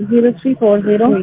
0340.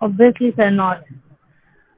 Obviously sir not.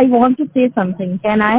I want to say something. Can I?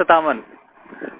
57,